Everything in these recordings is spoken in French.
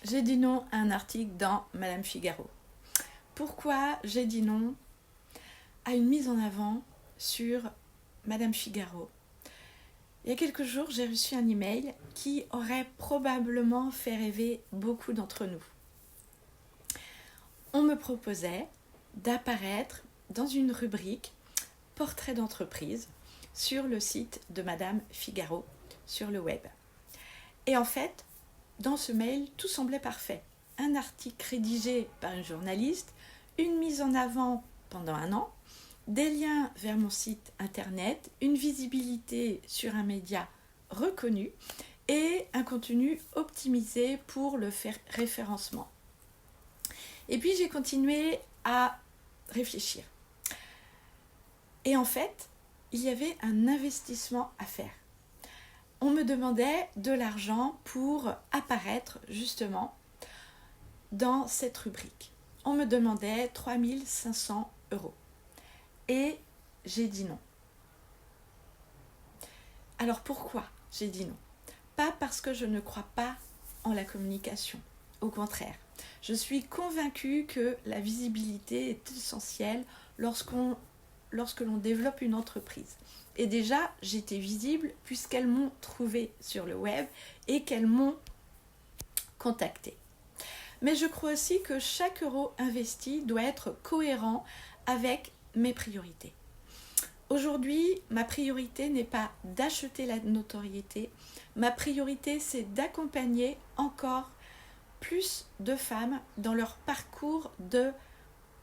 j'ai dit non à un article dans Madame Figaro. Pourquoi j'ai dit non à une mise en avant sur Madame Figaro? Il y a quelques jours, j'ai reçu un email qui aurait probablement fait rêver beaucoup d'entre nous. On me proposait d'apparaître dans une rubrique portrait d'entreprise sur le site de Madame Figaro sur le web. Et en fait, dans ce mail, tout semblait parfait. Un article rédigé par une journaliste, une mise en avant pendant 1 an, des liens vers mon site internet, une visibilité sur un média reconnu et un contenu optimisé pour le référencement. Et puis j'ai continué à réfléchir. Et en fait, il y avait un investissement à faire. On me demandait de l'argent pour apparaître justement dans cette rubrique. On me demandait 3 500 €. Et j'ai dit non. Alors pourquoi j'ai dit non? Pas parce que je ne crois pas en la communication. Au contraire, je suis convaincue que la visibilité est essentielle lorsque l'on développe une entreprise. Et déjà, j'étais visible puisqu'elles m'ont trouvée sur le web et qu'elles m'ont contactée. Mais je crois aussi que chaque euro investi doit être cohérent avec mes priorités. Aujourd'hui, ma priorité n'est pas d'acheter la notoriété. Ma priorité, c'est d'accompagner encore plus de femmes dans leur parcours de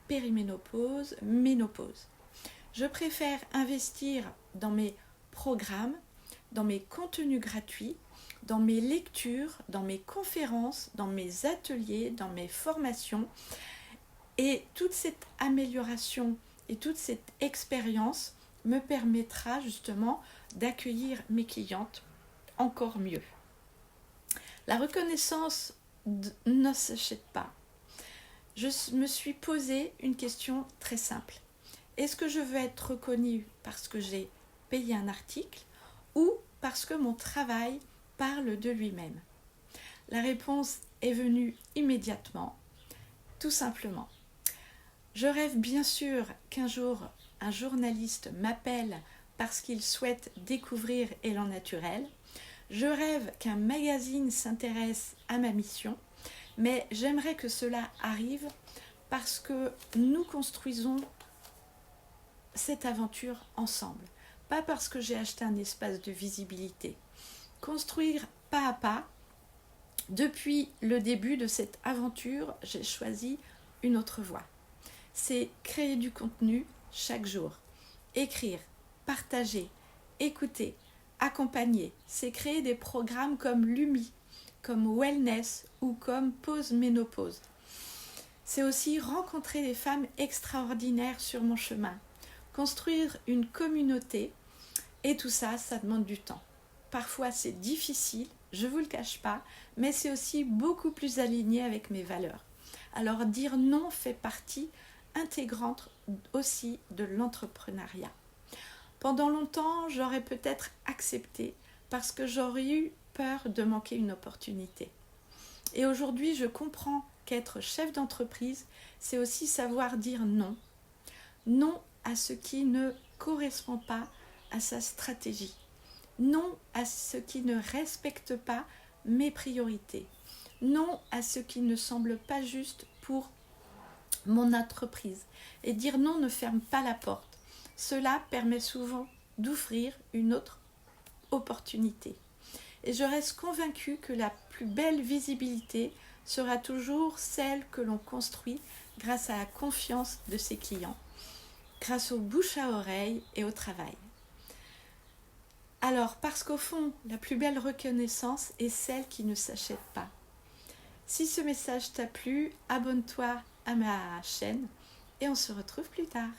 périménopause, ménopause. Je préfère investir dans mes programmes, dans mes contenus gratuits, dans mes lectures, dans mes conférences, dans mes ateliers, dans mes formations. Et toute cette amélioration et toute cette expérience me permettra justement d'accueillir mes clientes encore mieux. La reconnaissance ne s'achète pas. Je me suis posé une question très simple. Est-ce que je veux être reconnue parce que j'ai payé un article ou parce que mon travail parle de lui-même? La réponse est venue immédiatement, tout simplement. Je rêve bien sûr qu'un jour, un journaliste m'appelle parce qu'il souhaite découvrir Élan Naturel. Je rêve qu'un magazine s'intéresse à ma mission, mais j'aimerais que cela arrive parce que nous construisons cette aventure ensemble, pas parce que j'ai acheté un espace de visibilité. Construire pas à pas, depuis le début de cette aventure, j'ai choisi une autre voie. C'est créer du contenu chaque jour, écrire, partager, écouter, accompagner. C'est créer des programmes comme Lumi, comme Wellness ou comme Pause Ménopause. C'est aussi rencontrer des femmes extraordinaires sur mon chemin, construire une communauté, et tout ça, ça demande du temps. Parfois c'est difficile, je ne vous le cache pas, mais c'est aussi beaucoup plus aligné avec mes valeurs. Alors dire non fait partie intégrante aussi de l'entrepreneuriat. Pendant longtemps, j'aurais peut-être accepté parce que j'aurais eu peur de manquer une opportunité. Et aujourd'hui, je comprends qu'être chef d'entreprise, c'est aussi savoir dire non. Non à ce qui ne correspond pas à sa stratégie. Non à ce qui ne respecte pas mes priorités. Non à ce qui ne semble pas juste pour mon entreprise. Et dire non ne ferme pas la porte. Cela permet souvent d'ouvrir une autre opportunité. Et je reste convaincue que la plus belle visibilité sera toujours celle que l'on construit grâce à la confiance de ses clients, grâce au bouche à oreille et au travail. Alors, parce qu'au fond, la plus belle reconnaissance est celle qui ne s'achète pas. Si ce message t'a plu, abonne-toi à ma chaîne et on se retrouve plus tard.